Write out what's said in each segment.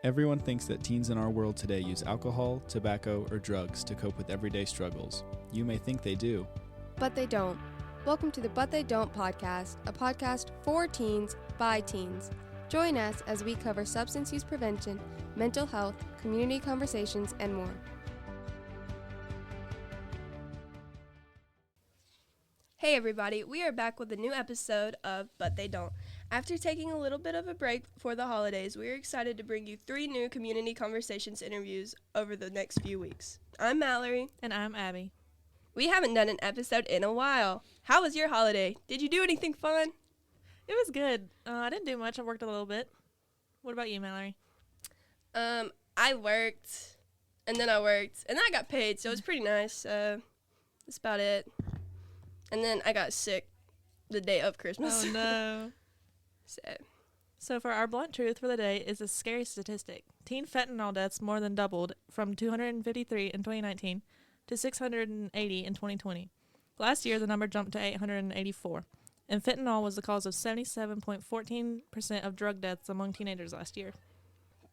Everyone thinks that teens in our world today use alcohol, tobacco, or drugs to cope with everyday struggles. You may think they do. But they don't. Welcome to the But They Don't podcast, a podcast for teens, by teens. Join us as we cover substance use prevention, mental health, community conversations, and more. Hey everybody, we are back with a new episode of But They Don't. After taking a little bit of a break for the holidays, we are excited to bring you 3 new community conversations interviews over the next few weeks. I'm Mallory. And I'm Abby. We haven't done an episode in a while. How was your holiday? Did you do anything fun? It was good. I didn't do much. I worked a little bit. What about you, Mallory? I worked, and then I got paid, so it was pretty nice. That's about it. And then I got sick the day of Christmas. Oh, no. So for our blunt truth for the day is a scary statistic. Teen fentanyl deaths more than doubled from 253 in 2019 to 680 in 2020. Last year, the number jumped to 884. And fentanyl was the cause of 77.14% of drug deaths among teenagers last year.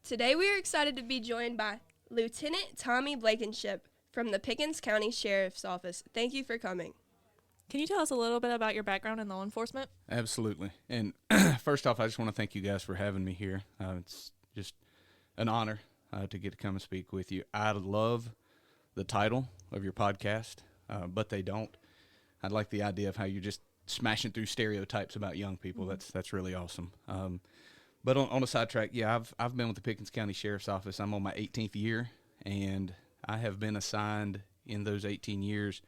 Today we are excited to be joined by Lieutenant Tommy Blankenship from the Pickens County Sheriff's Office. Thank you for coming. Can you tell us a little bit about your background in law enforcement? Absolutely. And first off, I just want to thank you guys for having me here. It's just an honor to get to come and speak with you. I love the title of your podcast, But They Don't. I like the idea of how you're just smashing through stereotypes about young people. Mm-hmm. That's really awesome. But on a sidetrack, yeah, I've been with the Pickens County Sheriff's Office. I'm on my 18th year, and I have been assigned in those 18 years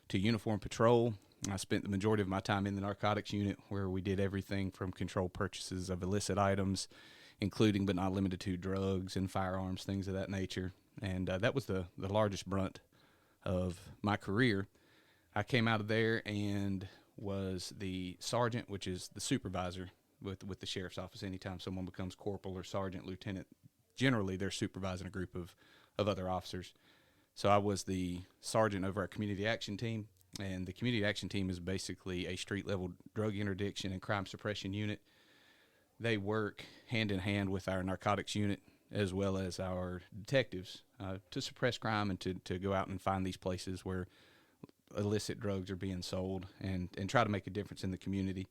to uniform patrol. I spent the majority of my time in the narcotics unit, where we did everything from controlled purchases of illicit items, including but not limited to drugs and firearms, things of that nature. And that was the largest brunt of my career. I came out of there and was the sergeant, which is the supervisor with the sheriff's office. Anytime someone becomes corporal or sergeant, lieutenant, generally they're supervising a group of other officers. So I was the sergeant over our community action team, and the community action team is basically a street-level drug interdiction and crime suppression unit. They work hand-in-hand with our narcotics unit as well as our detectives to suppress crime and to go out and find these places where illicit drugs are being sold and try to make a difference in the community.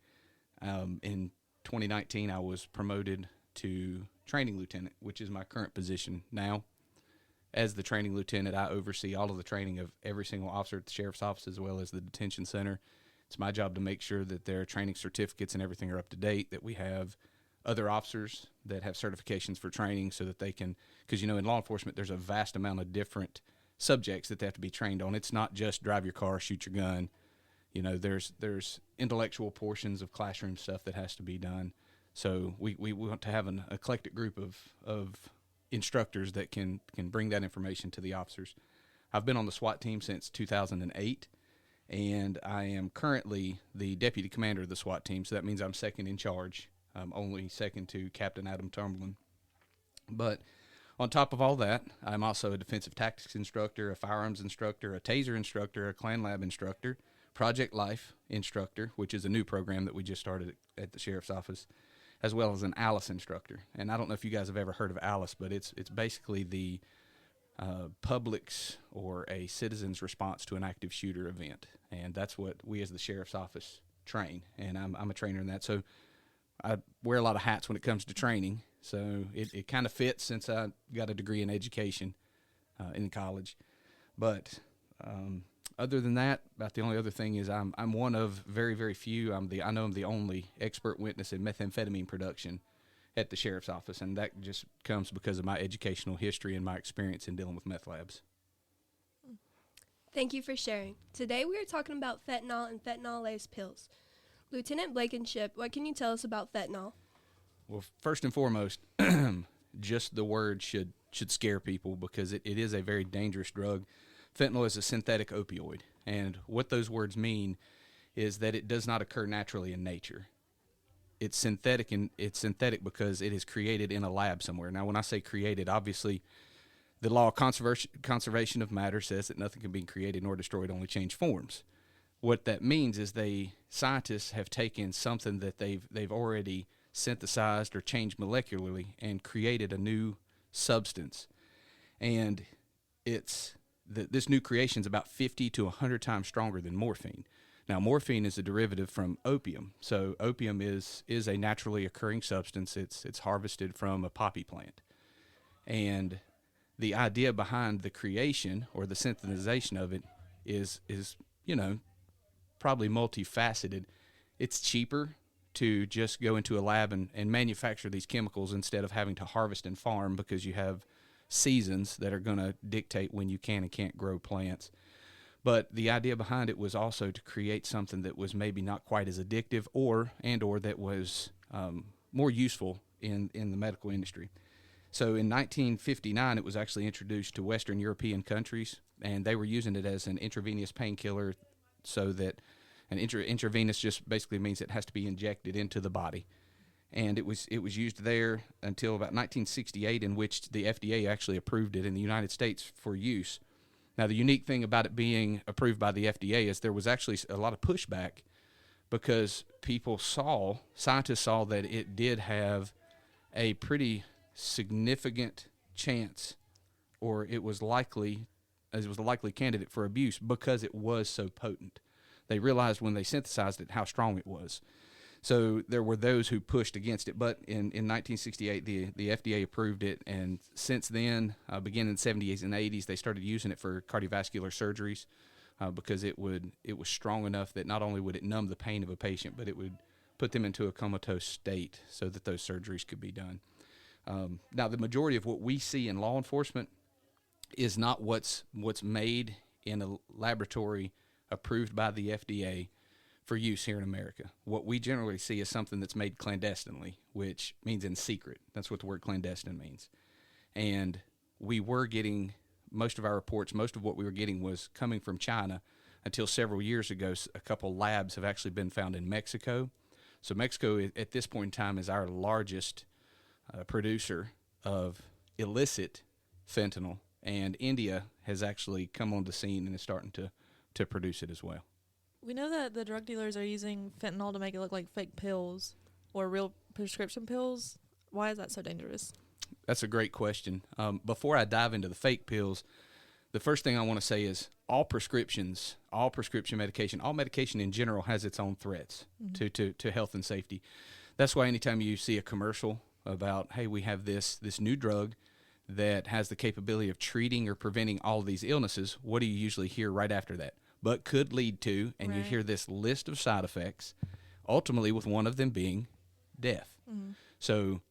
In 2019, I was promoted to training lieutenant, which is my current position now. As the training lieutenant, I oversee all of the training of every single officer at the sheriff's office as well as the detention center. It's my job to make sure that their training certificates and everything are up to date, that we have other officers that have certifications for training so that they can, because, in law enforcement, there's a vast amount of different subjects that they have to be trained on. It's not just drive your car, shoot your gun. There's intellectual portions of classroom stuff that has to be done. So we want to have an eclectic group of instructors that can bring that information to the officers. I've been on the SWAT team since 2008, and I am currently the deputy commander of the SWAT team, so that means I'm second in charge. I'm only second to Captain Adam Tumblin. But on top of all that, I'm also a defensive tactics instructor, a firearms instructor, a taser instructor, a Clan Lab instructor, Project Life instructor, which is a new program that we just started at the sheriff's office, as well as an ALICE instructor. And I don't know if you guys have ever heard of ALICE, but it's basically the public's or a citizen's response to an active shooter event. And that's what we as the sheriff's office train. And I'm a trainer in that. So I wear a lot of hats when it comes to training. So it kind of fits since I got a degree in education in college. But other than that, about the only other thing is I'm one of very, very few. I know I'm the only expert witness in methamphetamine production at the sheriff's office, and that just comes because of my educational history and my experience in dealing with meth labs. Thank you for sharing. Today we are talking about fentanyl and fentanyl-laced pills. Lieutenant Blankenship, what can you tell us about fentanyl? Well, first and foremost, just the word should scare people because it is a very dangerous drug. Fentanyl is a synthetic opioid, and what those words mean is that it does not occur naturally in nature. It's synthetic, and it's synthetic because it is created in a lab somewhere. Now, when I say created, obviously the law of conservation of matter says that nothing can be created nor destroyed, only change forms. What that means is scientists have taken something that they've already synthesized or changed molecularly and created a new substance. And this new creation is about 50 to 100 times stronger than morphine. Now, morphine is a derivative from opium. So opium is a naturally occurring substance. It's harvested from a poppy plant. And the idea behind the creation or the synthesization of it is probably multifaceted. It's cheaper to just go into a lab and manufacture these chemicals instead of having to harvest and farm, because you have seasons that are going to dictate when you can and can't grow plants. But the idea behind it was also to create something that was maybe not quite as addictive or that was more useful in the medical industry. So in 1959, it was actually introduced to Western European countries, and they were using it as an intravenous painkiller, so that an intravenous just basically means it has to be injected into the body. And it was used there until about 1968, in which the FDA actually approved it in the United States for use. Now, the unique thing about it being approved by the FDA is there was actually a lot of pushback, because scientists saw that it did have a pretty significant chance, or it was a likely candidate for abuse, because it was so potent. They realized when they synthesized it how strong it was. So there were those who pushed against it, but in 1968, the FDA approved it, and since then, beginning in the 70s and 80s, they started using it for cardiovascular surgeries, because it was strong enough that not only would it numb the pain of a patient, but it would put them into a comatose state so that those surgeries could be done. Now, the majority of what we see in law enforcement is not what's made in a laboratory approved by the FDA for use here in America. What we generally see is something that's made clandestinely, which means in secret. That's what the word clandestine means. And we were getting most of what we were getting was coming from China, until several years ago, a couple labs have actually been found in Mexico. So Mexico, at this point in time, is our largest producer of illicit fentanyl, and India has actually come on the scene and is starting to produce it as well. We know that the drug dealers are using fentanyl to make it look like fake pills or real prescription pills. Why is that so dangerous? That's a great question. Before I dive into the fake pills, the first thing I want to say is all prescription medication, all medication in general has its own threats to health and safety. That's why anytime you see a commercial about, hey, we have this new drug that has the capability of treating or preventing all of these illnesses, what do you usually hear right after that? But could lead to, and you hear this list of side effects, ultimately with one of them being death. Mm-hmm. So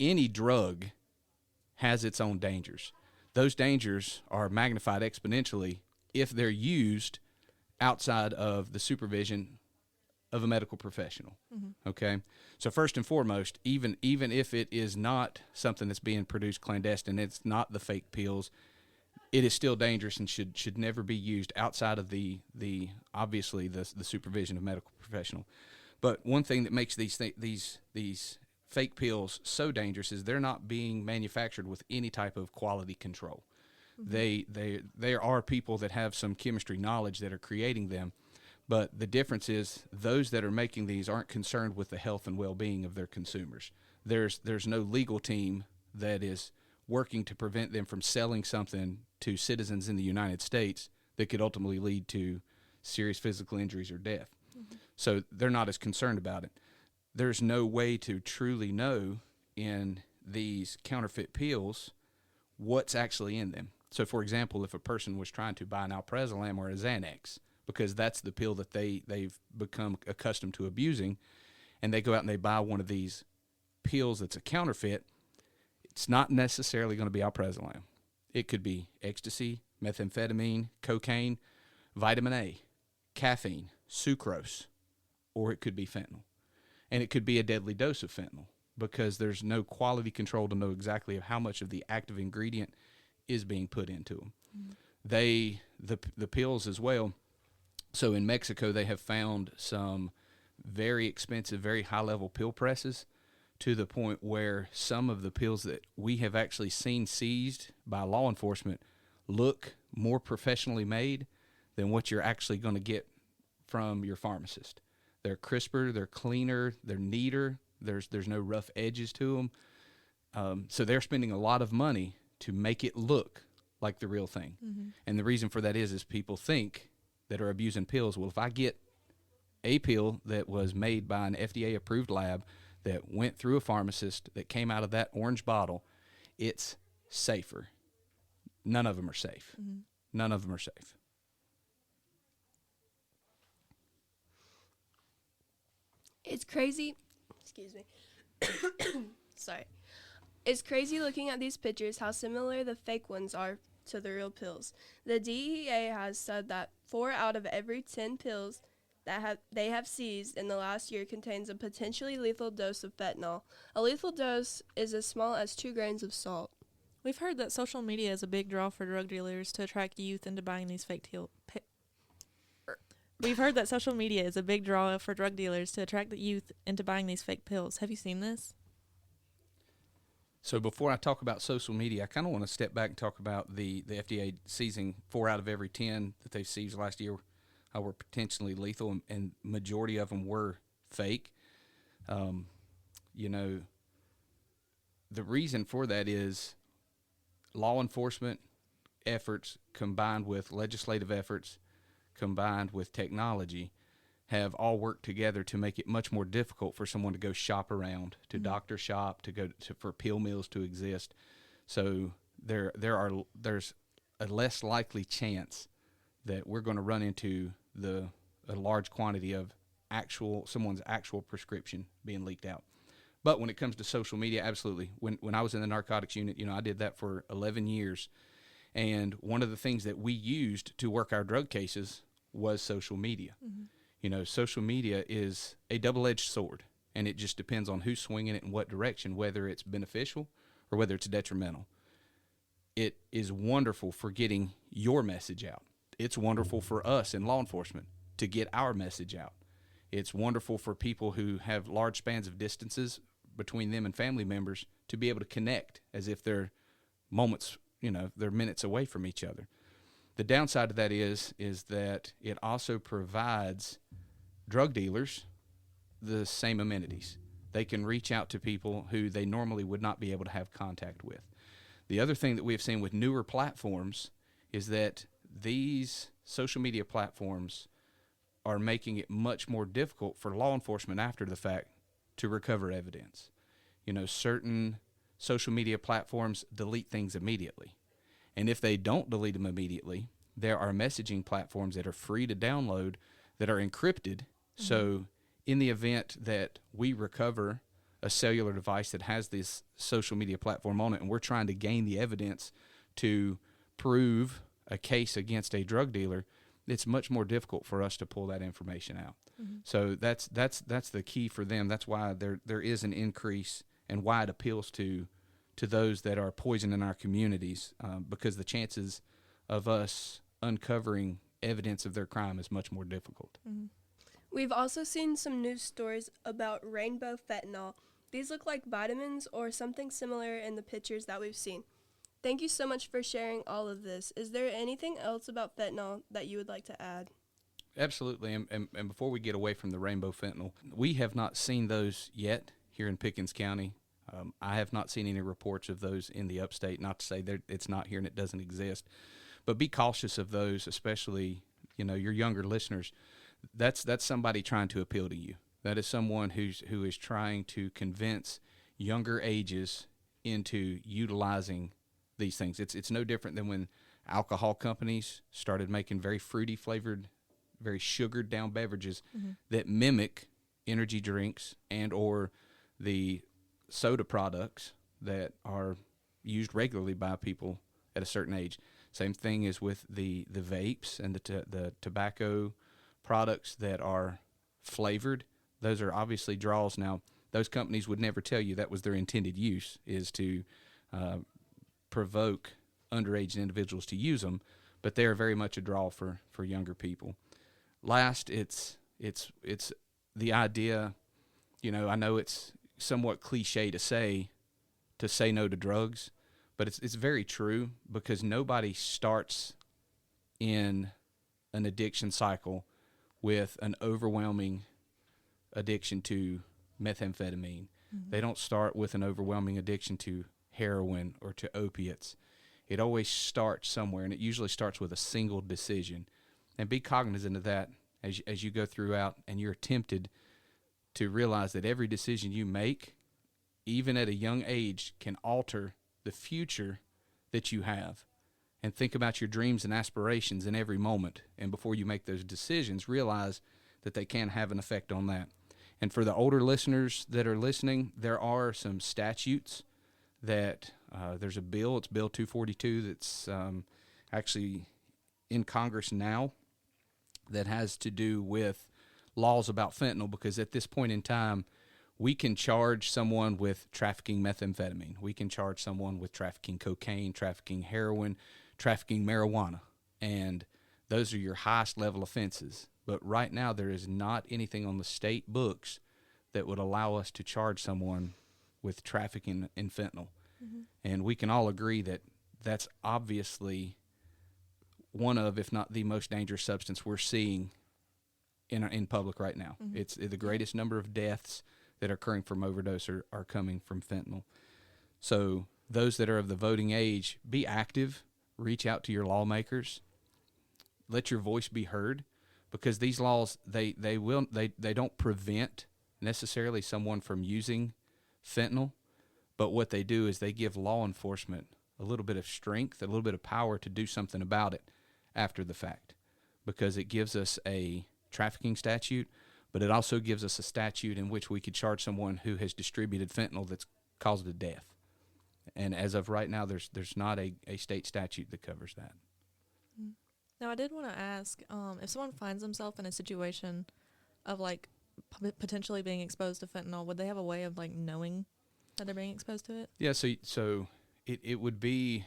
any drug has its own dangers. Those dangers are magnified exponentially if they're used outside of the supervision of a medical professional. Mm-hmm. Okay? So first and foremost, even if it is not something that's being produced clandestine, it's not the fake pills, it is still dangerous and should never be used outside of the obviously the supervision of medical professional. But one thing that makes these fake pills so dangerous is they're not being manufactured with any type of quality control. Mm-hmm. There are people that have some chemistry knowledge that are creating them, but the difference is those that are making these aren't concerned with the health and well-being of their consumers. There's no legal team that is working to prevent them from selling something to citizens in the United States that could ultimately lead to serious physical injuries or death. Mm-hmm. So they're not as concerned about it. There's no way to truly know in these counterfeit pills what's actually in them. So, for example, if a person was trying to buy an alprazolam or a Xanax, because that's the pill that they've become accustomed to abusing, and they go out and they buy one of these pills that's a counterfeit, it's not necessarily going to be alprazolam. It could be ecstasy, methamphetamine, cocaine, vitamin A, caffeine, sucrose, or it could be fentanyl. And it could be a deadly dose of fentanyl because there's no quality control to know exactly how much of the active ingredient is being put into them. Mm-hmm. The pills as well. So in Mexico, they have found some very expensive, very high-level pill presses, to the point where some of the pills that we have actually seen seized by law enforcement look more professionally made than what you're actually going to get from your pharmacist. They're crisper, they're cleaner, they're neater, there's no rough edges to them. So they're spending a lot of money to make it look like the real thing. Mm-hmm. And the reason for that is people think that are abusing pills, well, if I get a pill that was made by an FDA-approved lab that went through a pharmacist that came out of that orange bottle, it's safer. None of them are safe. Mm-hmm. None of them are safe. It's crazy. Excuse me. Sorry. It's crazy looking at these pictures how similar the fake ones are to the real pills. The DEA has said that 4 out of every 10 pills that they have seized in the last year contains a potentially lethal dose of fentanyl. A lethal dose is as small as 2 grains of salt. We've heard that social media is a big draw for drug dealers to attract youth into buying these fake We've heard that social media is a big draw for drug dealers to attract the youth into buying these fake pills. Have you seen this? So before I talk about social media, I kind of want to step back and talk about the FDA seizing 4 out of every 10 that they've seized last year were potentially lethal, and majority of them were fake. You know, the reason for that is law enforcement efforts combined with legislative efforts combined with technology have all worked together to make it much more difficult for someone to go shop around, to doctor shop, to go for pill mills to exist. So there's a less likely chance that we're going to run into a large quantity of someone's actual prescription being leaked out. But when it comes to social media, absolutely. When I was in the narcotics unit, I did that for 11 years. And one of the things that we used to work our drug cases was social media. Mm-hmm. Social media is a double-edged sword, and it just depends on who's swinging it in what direction, whether it's beneficial or whether it's detrimental. It is wonderful for getting your message out. It's wonderful for us in law enforcement to get our message out. It's wonderful for people who have large spans of distances between them and family members to be able to connect as if they're moments, they're minutes away from each other. The downside of that is that it also provides drug dealers the same amenities. They can reach out to people who they normally would not be able to have contact with. The other thing that we have seen with newer platforms is that these social media platforms are making it much more difficult for law enforcement after the fact to recover evidence. Certain social media platforms delete things immediately. And if they don't delete them immediately, there are messaging platforms that are free to download that are encrypted. Mm-hmm. So in the event that we recover a cellular device that has this social media platform on it, and we're trying to gain the evidence to prove a case against a drug dealer, it's much more difficult for us to pull that information out. Mm-hmm. So that's the key for them. That's why there is an increase and why it appeals to those that are poisoning our communities, because the chances of us uncovering evidence of their crime is much more difficult. Mm-hmm. We've also seen some news stories about rainbow fentanyl. These look like vitamins or something similar in the pictures that we've seen. Thank you so much for sharing all of this. Is there anything else about fentanyl that you would like to add? Absolutely. And before we get away from the rainbow fentanyl, we have not seen those yet here in Pickens County. I have not seen any reports of those in the upstate. Not to say that it's not here and it doesn't exist, but be cautious of those, especially your younger listeners. That's somebody trying to appeal to you. That is someone who is trying to convince younger ages into utilizing these things. It's no different than when alcohol companies started making very fruity flavored, very sugared down beverages that mimic energy drinks and or the soda products that are used regularly by people at a certain age. Same thing is with the vapes and the tobacco products that are flavored. Those are obviously draws. Now, those companies would never tell you that was their intended use, is to provoke underage individuals to use them, but they are very much a draw for younger people. Last, it's the idea, I know it's somewhat cliche to say no to drugs, but it's very true, because nobody starts in an addiction cycle with an overwhelming addiction to methamphetamine They don't start with an overwhelming addiction to heroin or to opiates. It always starts somewhere, and it usually starts with a single decision. And be cognizant of that as you go throughout, and you're tempted to realize that every decision you make, even at a young age, can alter the future that you have. And think about your dreams and aspirations in every moment. And before you make those decisions, realize that they can have an effect on that. And for the older listeners that are listening, there are some statutes that there's a bill. It's Bill 242 that's actually in Congress now that has to do with laws about fentanyl, because at this point in time, we can charge someone with trafficking methamphetamine. We can charge someone with trafficking cocaine, trafficking heroin, trafficking marijuana. And those are your highest level offenses. But right now, there is not anything on the state books that would allow us to charge someone with trafficking in fentanyl. Mm-hmm. And we can all agree that that's obviously one of, if not the most dangerous substance we're seeing in public right now. Mm-hmm. It's the greatest number of deaths that are occurring from overdose are coming from fentanyl. So those that are of the voting age, be active, reach out to your lawmakers, let your voice be heard, because these laws, they don't prevent necessarily someone from using fentanyl, but what they do is they give law enforcement a little bit of strength, a little bit of power to do something about it after the fact, because it gives us a trafficking statute, but it also gives us a statute in which we could charge someone who has distributed fentanyl that's caused a death. And as of right now, there's not a state statute that covers that. Now, I did want to ask, if someone finds themselves in a situation of, like, potentially being exposed to fentanyl, would they have a way of, like, knowing that they're being exposed to it? Yeah, so it would be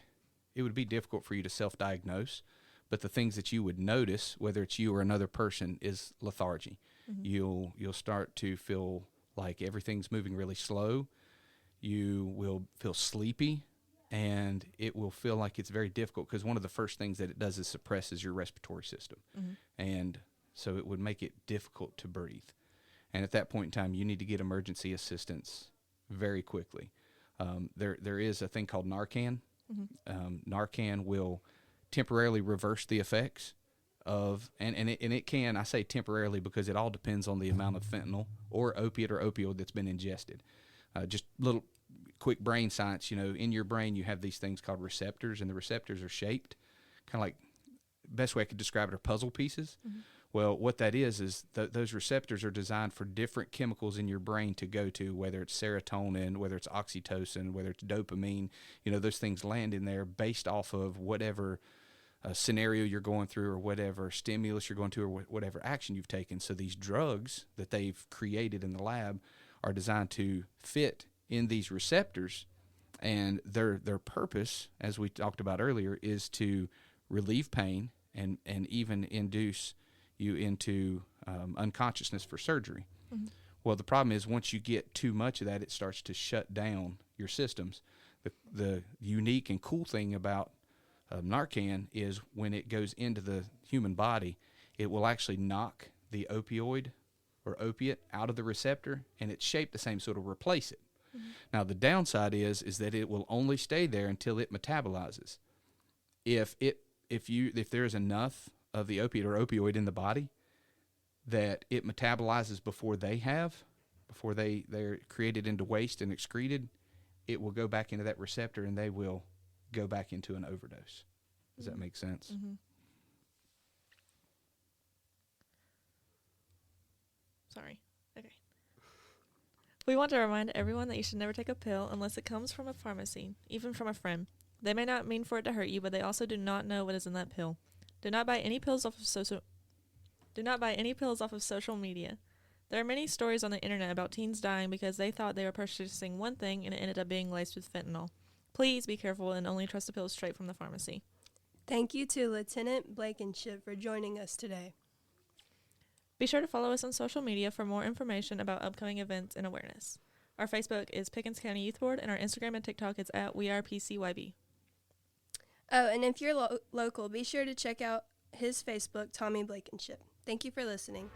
difficult for you to self-diagnose, but the things that you would notice, whether it's you or another person, is lethargy. Mm-hmm. You'll start to feel like everything's moving really slow. You will feel sleepy, and it will feel like it's very difficult, because one of the first things that it does is suppresses your respiratory system. Mm-hmm. And so it would make it difficult to breathe. And at that point in time, you need to get emergency assistance very quickly. There is a thing called Narcan. Mm-hmm. Narcan will temporarily reverse the effects of, and it can, I say temporarily because it all depends on the amount of fentanyl or opiate or opioid that's been ingested. Just little quick brain science, in your brain you have these things called receptors, and the receptors are shaped kind of like, best way I could describe it are puzzle pieces. Mm-hmm. Well, what that is those receptors are designed for different chemicals in your brain to go to, whether it's serotonin, whether it's oxytocin, whether it's dopamine. Those things land in there based off of whatever scenario you're going through, or whatever stimulus you're going to, or whatever action you've taken. So these drugs that they've created in the lab are designed to fit in these receptors, and their purpose, as we talked about earlier, is to relieve pain and even induce you into unconsciousness for surgery. Mm-hmm. Well, the problem is once you get too much of that, it starts to shut down your systems. The unique and cool thing about Narcan is when it goes into the human body, it will actually knock the opioid or opiate out of the receptor, and it's shaped the same, so it'll replace it. Mm-hmm. Now, the downside is that it will only stay there until it metabolizes. If there is enough of the opiate or opioid in the body that it metabolizes before they're created into waste and excreted, it will go back into that receptor, and they will go back into an overdose. Does that make sense? Mm-hmm. Sorry. Okay. We want to remind everyone that you should never take a pill unless it comes from a pharmacy, even from a friend. They may not mean for it to hurt you, but they also do not know what is in that pill. Do not buy any pills off of social media. There are many stories on the internet about teens dying because they thought they were purchasing one thing and it ended up being laced with fentanyl. Please be careful and only trust the pills straight from the pharmacy. Thank you to Lieutenant Blankenship for joining us today. Be sure to follow us on social media for more information about upcoming events and awareness. Our Facebook is Pickens County Youth Board, and our Instagram and TikTok is @WeArePCYB. Oh, and if you're local, be sure to check out his Facebook, Tommy Blankenship. Thank you for listening.